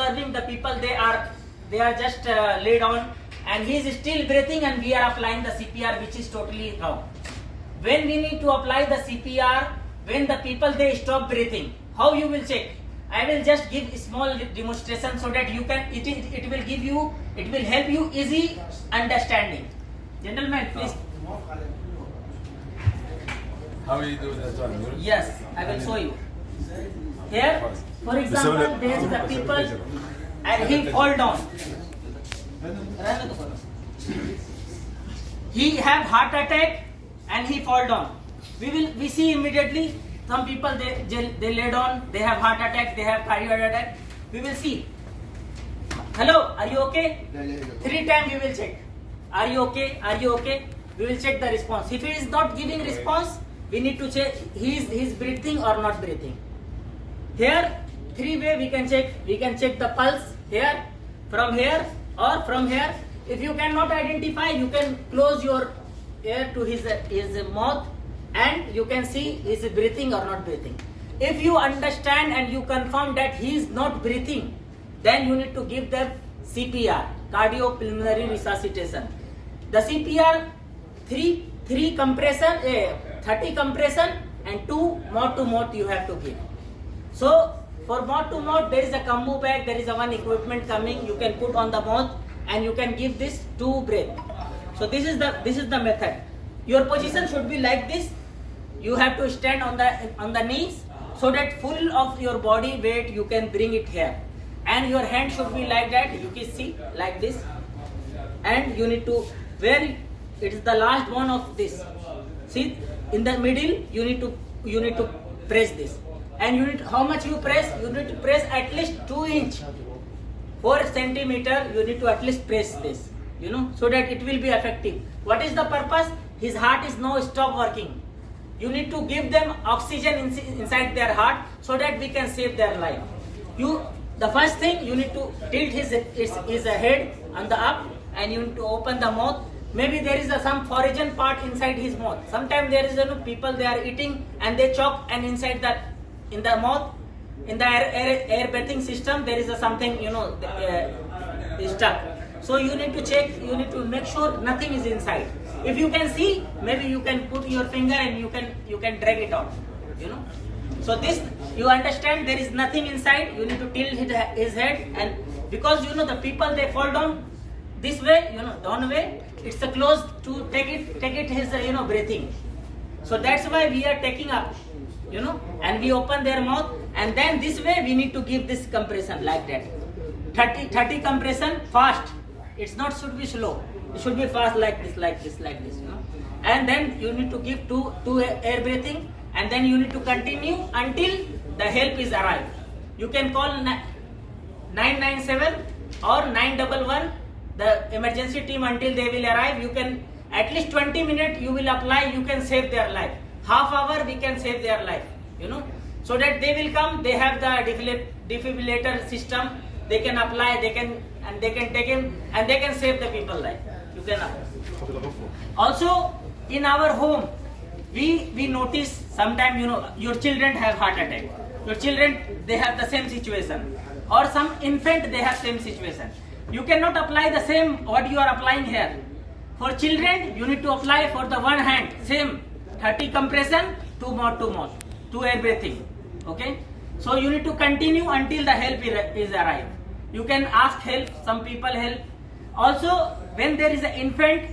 observing the people, they are just laid on, and he is still breathing, and we are applying the CPR, which is totally wrong. When we need to apply the CPR, when the people they stop breathing, how you will check? I will just give a small demonstration so that you can, it will give you, it will help you easy understanding. Gentlemen, please. How will you do that one? Yes, I will show you. Here, for example, there is the people and he fall down. He have heart attack and he fall down. We see immediately some people they lay down, they have heart attack, they have cardiac attack. We will see. Hello, are you okay? 3 times we will check. Are you okay? Are you okay? We will check the response. If he is not giving response, we need to check he is breathing or not breathing. Here, 3 way we can check. We can check the pulse here, from here, or from here. If you cannot identify, you can close your ear to his mouth, and you can see is breathing or not breathing. If you understand and you confirm that he is not breathing, then you need to give them CPR, cardiopulmonary resuscitation. The CPR 3 compression, 30 compression and 2 mouth to mouth you have to give. So for mouth to mouth there is a combo bag, there is a one equipment coming, you can put on the mouth and you can give this 2 breath. So this is the method. Your position should be like this. You have to stand on the knees so that full of your body weight you can bring it here, and your hand should be like that. You can see like this, and you need to where it is the last one of this. See in the middle you need to press this, and you need how much you press? You need to press at least 2 inch, 4 centimeter. You need to at least press this, so that it will be effective. What is the purpose? His heart is now stop working. You need to give them oxygen inside their heart so that we can save their life. The first thing you need to tilt his head on the up, and you need to open the mouth. Maybe there is some foreign part inside his mouth. Sometimes there is people they are eating and they choke, and inside in the mouth, in the air breathing system there is something stuck. So you need to check. You need to make sure nothing is inside. If you can see, maybe you can put your finger and you can drag it out. So this you understand there is nothing inside. You need to tilt his head, and because the people they fall down this way, down way, it's a close to take it his breathing. So that's why we are taking up, and we open their mouth, and then this way we need to give this compression like that. 30 compression fast. It's not should be slow. It should be fast like this. And then you need to give two air breathing, and then you need to continue until the help is arrived. You can call 997 or 911 the emergency team until they will arrive. You can at least 20 minutes you will apply. You can save their life. Half hour we can save their life. So that they will come. They have the defibrillator system. They can apply. They can take him, and they can save the people life. You can apply. Also in our home, we notice sometimes your children have heart attack. Your children they have the same situation, or some infant they have same situation. You cannot apply the same what you are applying here. For children you need to apply for the one hand same 30 compression, 2 mouth to mouth, 2 air breathing. Okay, so you need to continue until the help is arrived. You can ask help. Some people help. Also, when there is an infant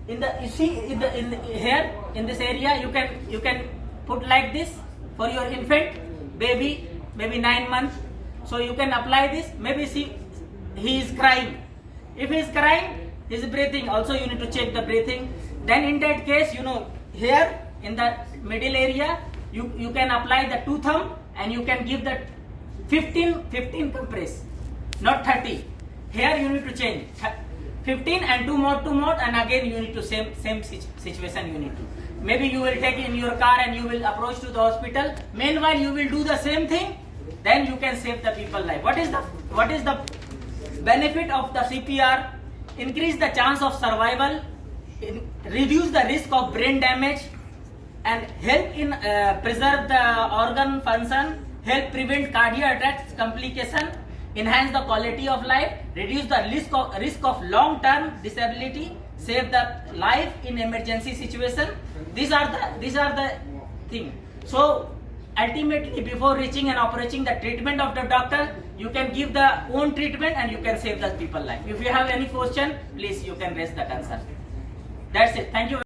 in this area, you can put like this for your infant baby, maybe 9 months. So you can apply this. Maybe see he is crying. If he is crying, he is breathing. Also you need to check the breathing. Then in that case, here in the middle area, you can apply the 2 thumb, and you can give that 15 compress, not 30. Here you need to change 15 and 2 mouth to mouth, and again you need to same situation you need to. Maybe you will take in your car and you will approach to the hospital. Meanwhile you will do the same thing. Then you can save the people life. What is the benefit of the CPR? Increase the chance of survival, reduce the risk of brain damage, and help in preserve the organ function, help prevent cardiac arrest complication, enhance the quality of life, reduce the risk of long-term disability, save the life in emergency situation. These are the thing. So ultimately, before reaching and approaching the treatment of the doctor, you can give the own treatment and you can save the people life. If you have any question, please you can raise the concern. That's it. Thank you.